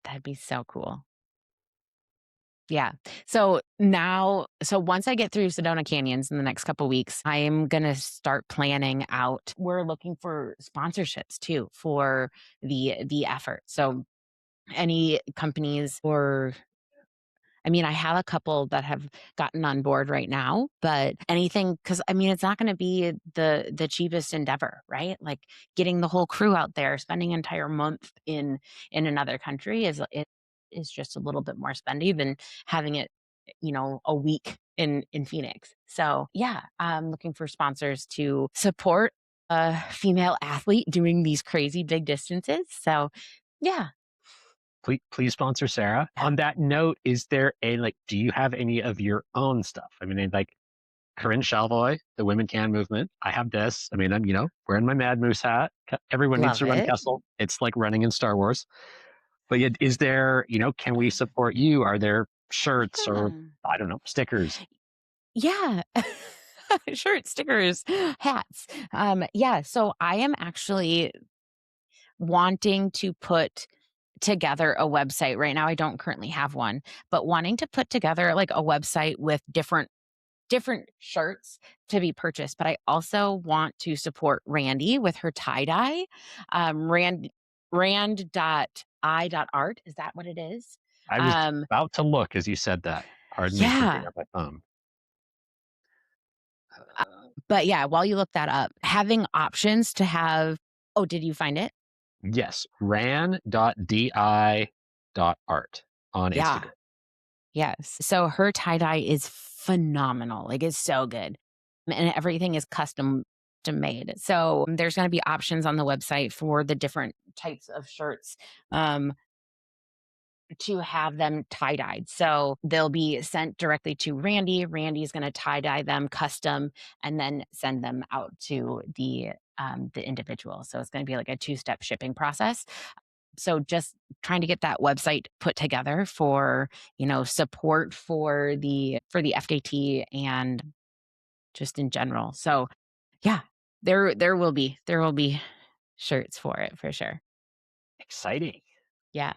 That'd be so cool. Yeah. So once I get through Sedona Canyons in the next couple weeks, I am gonna start planning out. We're looking for sponsorships too for the effort. So any companies or I mean, I have a couple that have gotten on board right now, but anything because I mean, it's not going to be the cheapest endeavor, right? Like getting the whole crew out there, spending an entire month in another country is just a little bit more spendy than having it, a week in Phoenix. So yeah, I'm looking for sponsors to support a female athlete doing these crazy big distances. So yeah, Please sponsor Sarah. yeah, On that note, is there a like? Do you have any of your own stuff? I mean, like Corinne Chalvoy, the Women Can movement. I have this. I mean, I'm wearing my Mad Moose hat. Everyone needs love to run it. Kessel. It's like running in Star Wars. But yet, is there? Can we support you? Are there shirts or Yeah. I don't know stickers? Yeah. Shirts, stickers, hats. Yeah, so I am actually wanting to put together a website. Right now I don't currently have one, but wanting to put together like a website with different shirts to be purchased, but I also want to support Randy with her tie-dye. Rand.I.art, is that what it is? I was Um, about to look as you said that. Pardon me for bringing yeah. up my phone. But yeah, while you look that up, having options to have oh, did you find it? Yes, ran.di.art on Yeah. Instagram. Yes. So her tie-dye is phenomenal. Like, it's so good. And everything is custom made. So there's gonna be options on the website for the different types of shirts. Um, to have them tie-dyed. So they'll be sent directly to Randy. Randy's gonna tie-dye them custom and then send them out to the individual. So it's gonna be like a two-step shipping process. So just trying to get that website put together for, support for the FKT and just in general. So yeah, there will be shirts for it for sure. Exciting. Yeah.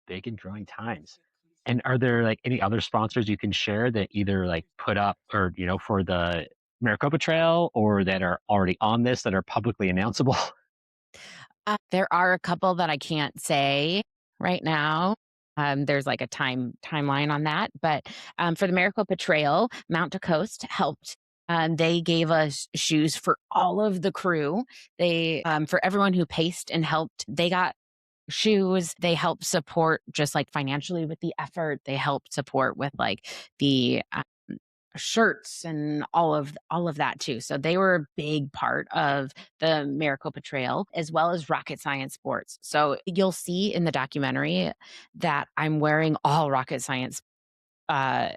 Big and growing times. And are there like any other sponsors you can share that either like put up or for the Maricopa Trail or that are already on this that are publicly announceable? There are a couple that I can't say right now. There's like a timeline on that, but for the Maricopa Trail, Mount to Coast helped. They gave us shoes for all of the crew. They for everyone who paced and helped. They got shoes. They helped support just like financially with the effort. They helped support with like the shirts and all of that too. So they were a big part of the Maricopa Trail as well as rocket science sports. So you'll see in the documentary that I'm wearing all rocket science uh,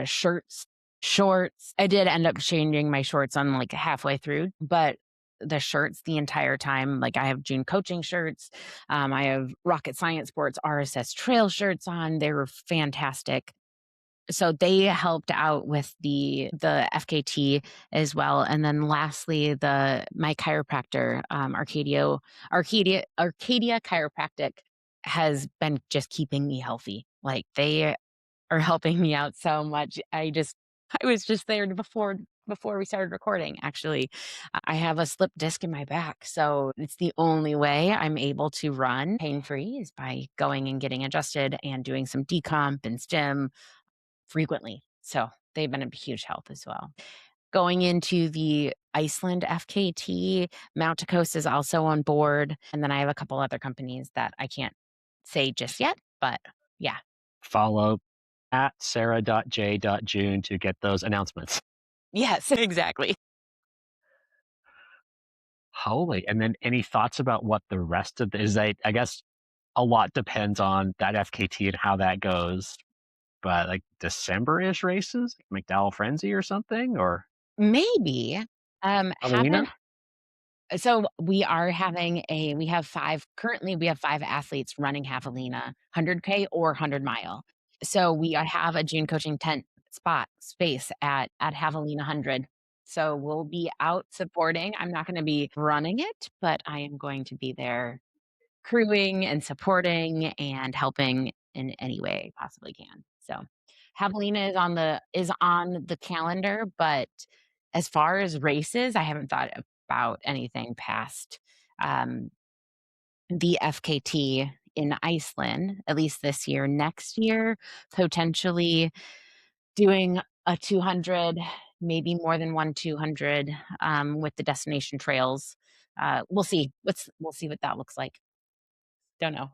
shirts, shorts. I did end up changing my shorts on like halfway through, but the shirts the entire time, like I have June coaching shirts. I have rocket science sports RSS trail shirts on. They were fantastic, so they helped out with the FKT as well. And then lastly, the my chiropractor, Arcadia Chiropractic has been just keeping me healthy. Like they are helping me out so much. I was just there before we started recording, actually. I have a slip disc in my back, so it's the only way I'm able to run pain-free is by going and getting adjusted and doing some decomp and stim frequently. So they've been a huge help as well. Going into the Iceland FKT, Mount to Coast is also on board. And then I have a couple other companies that I can't say just yet, but yeah. Follow at sarah.j.june to get those announcements. Yes, exactly. Holy. And then any thoughts about what the rest of the is I guess a lot depends on that FKT and how that goes. But like December-ish races, like McDowell Frenzy or something, or Maybe. Alina? Happen so we have five athletes running Javelina, 100K or 100 mile. So we have a June coaching tent space at Javelina 100. So we'll be out supporting. I'm not going to be running it, but I am going to be there crewing and supporting and helping in any way I possibly can. So Javelina is on the calendar, but as far as races, I haven't thought about anything past um, the FKT in Iceland, at least this year. Next year, potentially doing a 200, maybe more than one 200 with the destination trails. We'll see. We'll see what that looks like. Don't know.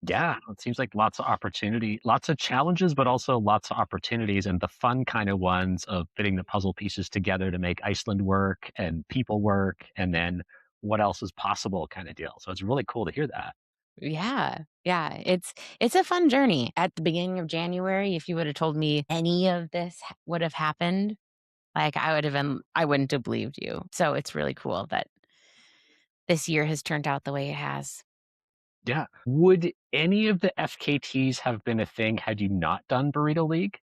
Yeah, it seems like lots of opportunity, lots of challenges, but also lots of opportunities and the fun kind of ones of fitting the puzzle pieces together to make Iceland work and people work, and then what else is possible kind of deal. So it's really cool to hear that. Yeah. Yeah, it's a fun journey. At the beginning of January, if you would have told me any of this would have happened, like I wouldn't have believed you. So it's really cool that this year has turned out the way it has. Yeah. Would any of the FKTs have been a thing had you not done Burrito League?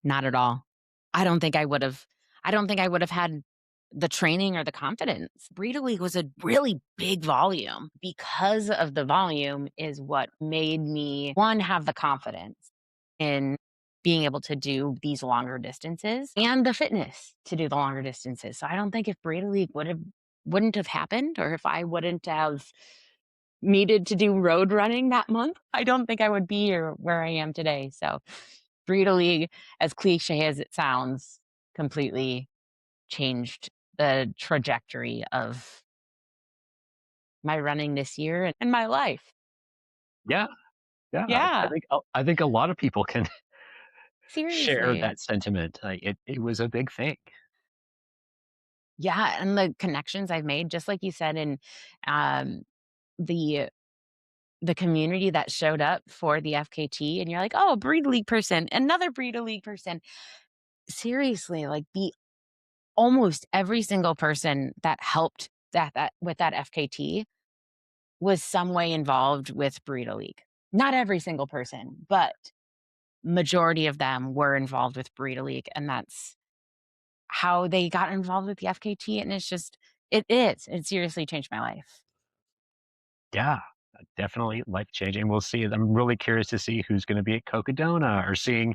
Not at all. I don't think I would have I don't think I would have had the training or the confidence. Burrito League was a really big volume. Because of the volume is what made me, 1, have the confidence in being able to do these longer distances and the fitness to do the longer distances. So I don't think if Burrito League wouldn't have happened or if I wouldn't have needed to do road running that month, I don't think I would be here where I am today. So Burrito League, as cliche as it sounds, completely changed the trajectory of my running this year and my life. Yeah, yeah. Yeah, I think a lot of people can share seriously. that sentiment. It was a big thing. Yeah, and the connections I've made, just like you said, in um, the the community that showed up for the FKT, and you're like, oh, a Breed League person, another Breed League person. Seriously, like the almost every single person that helped that with that FKT was some way involved with Burrito League. Not every single person, but majority of them were involved with Burrito League, and that's how they got involved with the FKT, and it's just it seriously changed my life. Yeah, definitely life changing. We'll see. I'm really curious to see who's going to be at Cocodona or seeing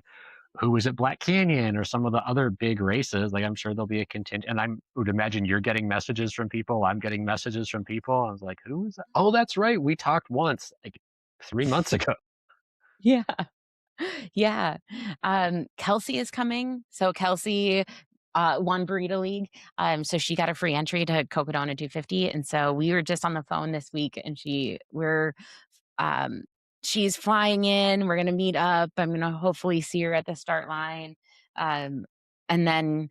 who was at Black Canyon or some of the other big races. Like I'm sure there'll be a contingent. And I would imagine you're getting messages from people. I'm getting messages from people. I was like, who is that? Oh, that's right. We talked once, like 3 months ago. Yeah. Yeah. Kelsey is coming. So Kelsey won Burrito League. So she got a free entry to Cocodona 250. And so we were just on the phone this week and um she's flying in. We're gonna meet up. I'm gonna hopefully see her at the start line. Um and then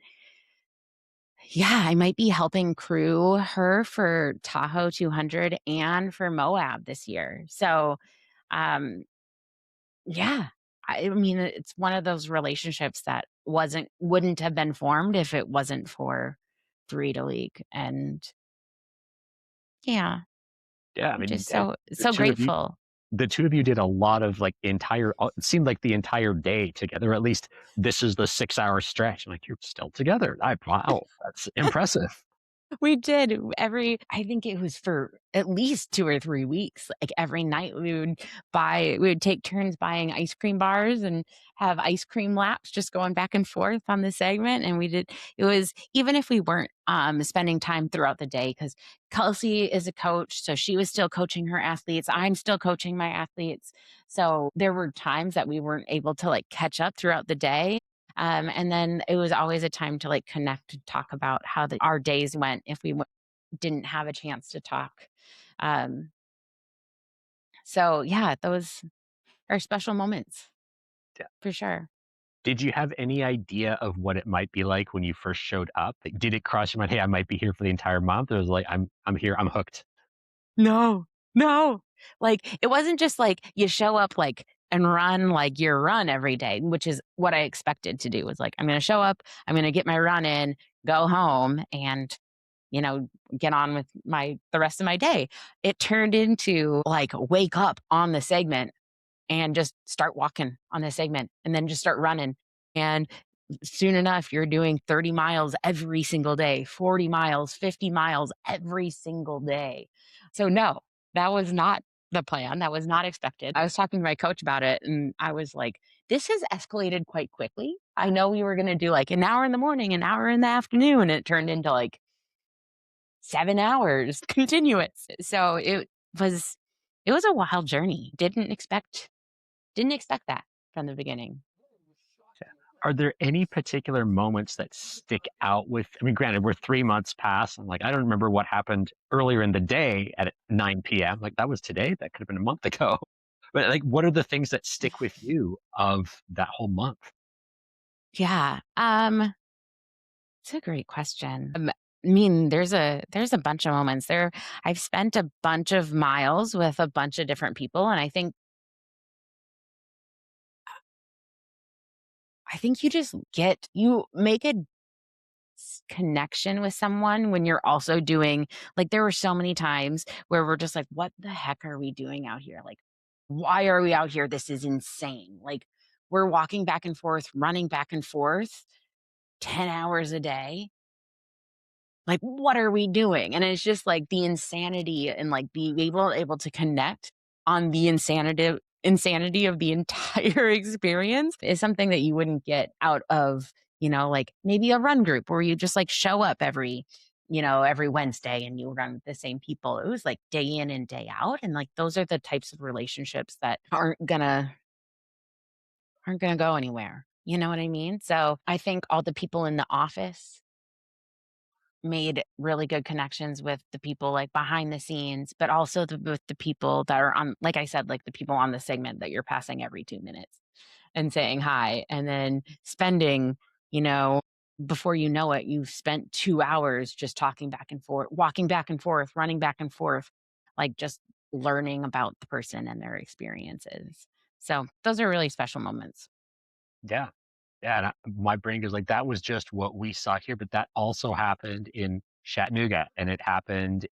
yeah, I might be helping crew her for Tahoe 200 and for Moab this year. So um yeah. I mean, it's one of those relationships that wouldn't have been formed if it wasn't for Burrito League, and yeah, Yeah, I I'm mean, just and the so two of you, grateful. the two of you did a lot of like it seemed like the entire day together. At least this is the 6 hour stretch. I'm like, you're still together. Wow, that's impressive. We did I think it was for at least 2 or 3 weeks, like, every night we would take turns buying ice cream bars and have ice cream laps just going back and forth on the segment, and it was even if we weren't, spending time throughout the day, because Kelsey is a coach, so she was still coaching her athletes, I'm still coaching my athletes, so there were times that we weren't able to, like, catch up throughout the day, and then it was always a time to like connect and talk about how our days went if we didn't have a chance to talk. Um, so yeah, those are special moments for sure. Did you have any idea of what it might be like when you first showed up? Like, did it cross your mind, "Hey, I might be here for the entire month," or was it like, I'm here, I'm hooked"? No, no. Like it wasn't just like you show up like and run like your run every day, which is what I expected to do was like, I'm going to show up, I'm going to get my run in, go home and you know, get on with the rest of my day. It turned into like wake up on the segment and just start walking on the segment and then just start running. And soon enough, you're doing 30 miles every single day, 40 miles, 50 miles every single day. So, no, that was not the plan. That was not expected. I was talking to my coach about it, and I was like, this has escalated quite quickly. I know we were going to do like an hour in the morning, an hour in the afternoon, and it turned into like 7 hours continuous. So was, it was a wild journey. Didn't expect that from the beginning. Are there any particular moments that stick out with, I mean, granted, we're 3 months past. I'm like, I don't remember what happened earlier in the day at 9 p.m. Like that was today. That could have been a month ago. But like, what are the things that stick with you of that whole month? Yeah. It's a great question. I mean, there's a bunch of moments there. I've spent a bunch of miles with a bunch of different people, and I think you make a connection with someone when you're also doing, like, there were so many times where we're just like, what the heck are we doing out here? Like, why are we out here? This is insane. Like, we're walking back and forth, running back and forth 10 hours a day. Like, what are we doing? And it's just like the insanity, and like being able to connect on the insanity of the entire experience is something that you wouldn't get out of, like maybe a run group where you just like show up every Wednesday and you run with the same people. It was like day in and day out. And like those are the types of relationships that aren't gonna go anywhere. You know what I mean? So I think all the people in the office made really good connections with the people like behind the scenes, but also with the people that are on, like I said, like the people on the segment that you're passing every 2 minutes and saying hi. And then spending, you know, before you know it, you've spent 2 hours just talking back and forth, walking back and forth, running back and forth, like just learning about the person and their experiences. So those are really special moments. Yeah. Yeah. And my brain goes like, that was just what we saw here, but that also happened in Chattanooga and it happened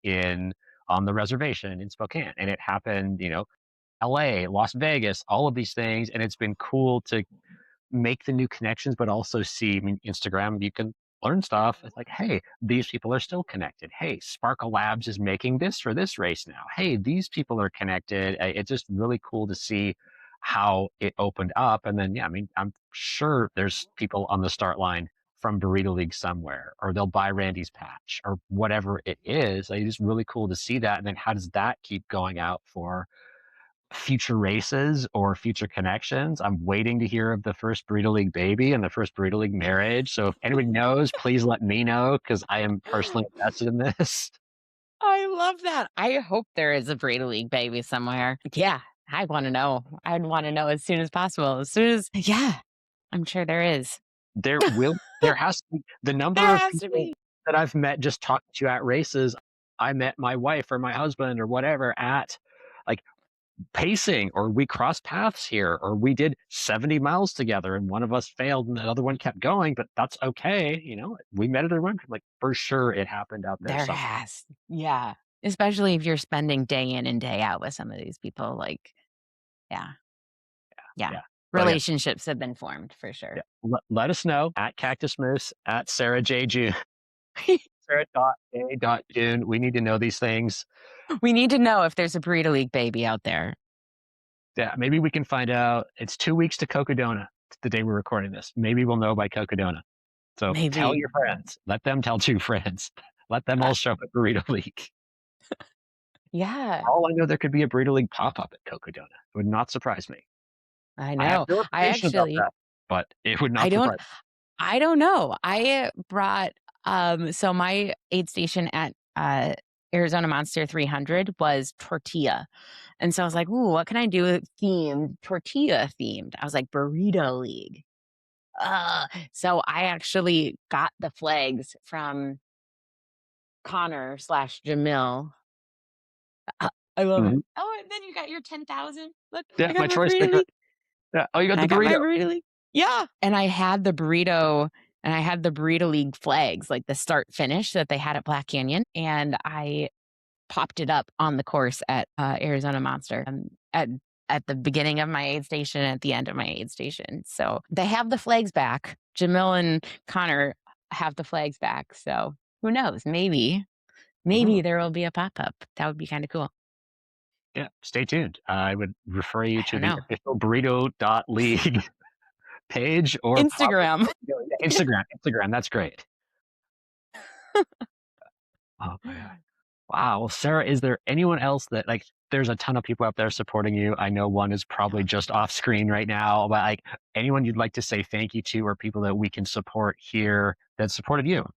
on the reservation in Spokane and it happened, LA, Las Vegas, all of these things. And it's been cool to make the new connections, but also see, I mean, Instagram, you can learn stuff. It's like, hey, these people are still connected. Hey, Sparkle Labs is making this for this race now. Hey, these people are connected. It's just really cool to see how it opened up. And then, yeah, I mean, I'm sure there's people on the start line from Burrito League somewhere, or they'll buy Randy's patch or whatever it is. Like, it's really cool to see that. And then how does that keep going out for future races or future connections? I'm waiting to hear of the first Burrito League baby and the first Burrito League marriage. So if anybody knows, please let me know because I am personally invested in this. I love that. I hope there is a Brady League baby somewhere. Yeah, I want to know. I'd want to know as soon as possible. As soon as, yeah, I'm sure there is. There has to be the There number of has to people be. that I've met just talking to you at races. I met my wife or my husband or whatever at like pacing, or we crossed paths here, or we did 70 miles together and one of us failed and the other one kept going, but that's okay. We met at a run. Like for sure it happened out there There somewhere. has. Yeah. Especially if you're spending day in and day out with some of these people. Like, yeah, yeah. Yeah. But again, Relationships have been formed for yeah, sure. let us know at Cactus Moose, at Sarah J. June, Sarah.A.June. We need to know these things. We need to know if there's a Burrito League baby out there. Yeah, maybe we can find out. It's 2 weeks to Cocodona, the day we're recording this. Maybe we'll know by Cocodona. So tell Maybe. your friends. Let them tell two friends. Let them all show up at Burrito League. Yeah, For all I know, there could be a Burrito League pop-up at Cocodona. It would not surprise me. I I have know. no I information about actually, that, but it would I not don't, surprise I don't know. I brought so my aid station at Arizona Monster 300 was tortilla. And so I was like, "Ooh, what can I do themed, tortilla themed?" I was like, "Burrito League." So I actually got the flags from Connor slash Jamil. I love me. it. Mhm. Oh, and then you got your 10,000. Look, Yeah, I got my my choice Burrito picker. League. Yeah. Oh, you got the I got my burrito. Burrito League. Yeah. And I had the Burrito League flags, like the start finish that they had at Black Canyon. And I popped it up on the course at Arizona Monster at the beginning of my aid station, at the end of my aid station. So they have the flags back. Jamil and Connor have the flags back. So who knows? Maybe Mhm. there will be a pop up. That would be kind of cool. Yeah, stay tuned. I would refer you I to don't the know. official Burrito.League page or probably Instagram. Instagram. That's great. Oh my god. Wow. Well, Sarah, is there anyone else that like there's a ton of people out there supporting you. I know one is probably just off screen right now, but like anyone you'd like to say thank you to or people that we can support here that supported you.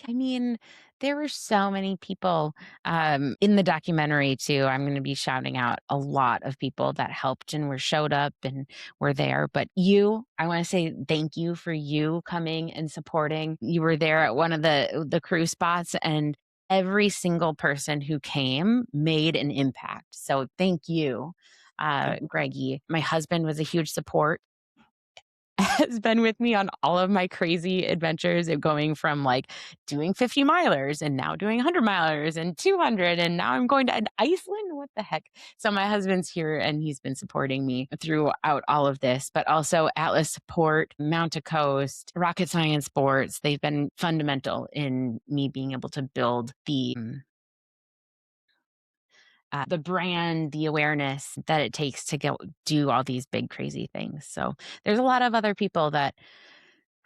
I mean, there were so many people in the documentary too. I'm going to be shouting out a lot of people that helped and were showed up and were there. But you, I want to say thank you for you coming and supporting. You were there at one of the cruise spots, and every single person who came made an impact. So thank you, Greggy. My husband was a huge support. Has been with me on all of my crazy adventures of going from like doing 50 milers and now doing 100 milers and 200 and now I'm going to Iceland. What the heck? So my husband's here and he's been supporting me throughout all of this, but also Atlas Support, Mountain Coast, Rocket Science Sports. They've been fundamental in me being able to build the brand, the awareness that it takes to go do all these big, crazy things. So there's a lot of other people that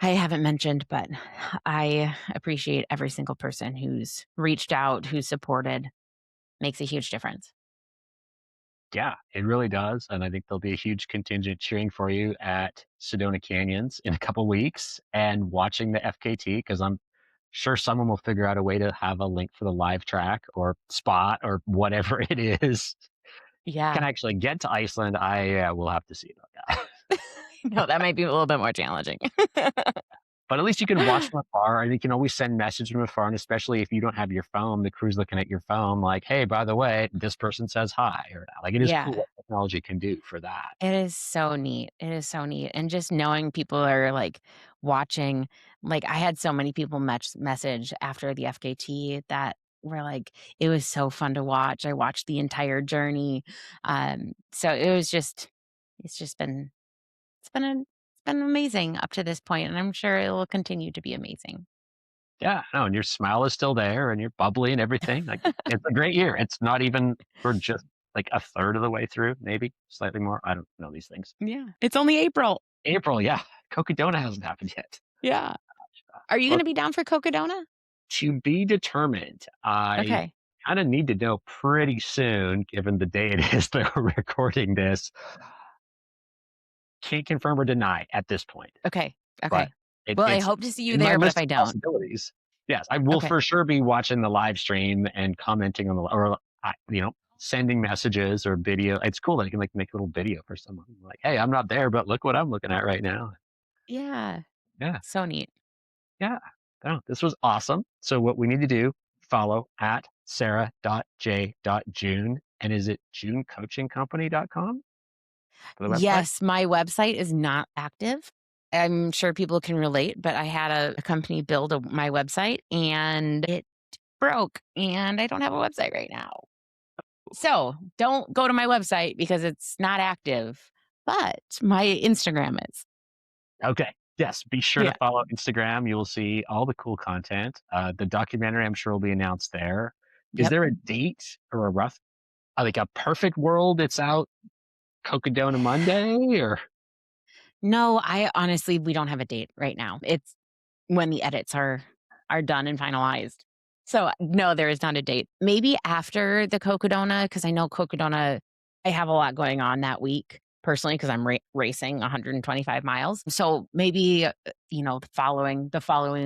I haven't mentioned, but I appreciate every single person who's reached out, who's supported. Makes a huge difference. Yeah, it really does. And I think there'll be a huge contingent cheering for you at Sedona Canyons in a couple weeks and watching the FKT because I'm sure someone will figure out a way to have a link for the live track or spot or whatever it is. Can Yeah. actually get to Iceland. I will have to see about that. No, that might be a little bit more challenging. But at least you can watch from afar and you can always send messages from afar. And especially if you don't have your phone, the crew's looking at your phone like, hey, by the way, this person says hi or like it is cool Yeah. what technology can do for that. It is so neat. It is so neat. And just knowing people are like watching, like I had so many people message after the FKT that were like, it was so fun to watch. I watched the entire journey. So it's just been, it's been amazing up to this point, and I'm sure it will continue to be amazing. Yeah, no, and your smile is still there and you're bubbly and everything. Like it's a great year. It's not even we're just like a third of the way through, maybe slightly more. I don't know these things. Yeah. It's only April. April, yeah. Cocodona hasn't happened yet. Yeah. Are you Well, gonna be down for Cocodona? to be determined. I Okay. kind of need to know pretty soon, given the day it is that we're recording this. Can't confirm or deny at this point, Okay. but Okay. Well, I it's hope to see you in my there, but if list I of don't. possibilities. Yes, I will Okay. for sure be watching the live stream and commenting on the or sending messages or video. It's cool that I can like make a little video for someone like, hey, I'm not there, but look what I'm looking at right now. Yeah. Yeah, So neat. yeah. No, this was awesome. So what we need to do, follow at sarah.j.june. And is it junecoachingcompany.com for the website? Yes, my website is not active. I'm sure people can relate, but I had a company build my website and it broke and I don't have a website right now. So don't go to my website because it's not active, but my Instagram is. Okay. Yes, be sure to Yeah. follow Instagram. You will see all the cool content. The documentary, I'm sure, will be announced there. Is Yep. there a date or a rough, like a perfect world? It's out Cocodona Monday, or No, I honestly, we don't have a date right now. It's when the edits are done and finalized. So no, there is not a date. Maybe after the Cocodona, because I know Cocodona, I have a lot going on that week personally because I'm racing 125 miles. So maybe the following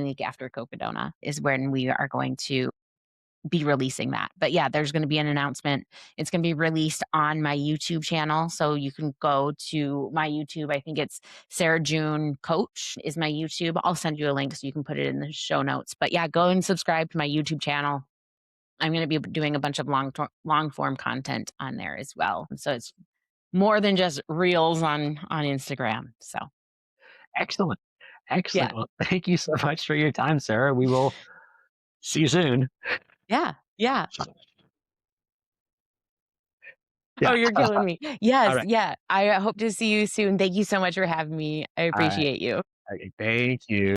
week after Cocodona is when we are going to be releasing that. But yeah, there's going to be an announcement. It's going to be released on my YouTube channel. So you can go to my YouTube. I think it's Sarah June Coach is my YouTube. I'll send you a link so you can put it in the show notes. But yeah, go and subscribe to my YouTube channel. I'm going to be doing a bunch of long form content on there as well. So it's more than just reels on Instagram. So excellent, yeah. excellent. Well, thank you so much for your time, Sarah. We will see you soon. Yeah. Yeah. Oh, Yeah. you're killing me. All Yes, right. yeah. I hope to see you soon. Thank you so much for having me. I All right. appreciate you. Okay, thank you.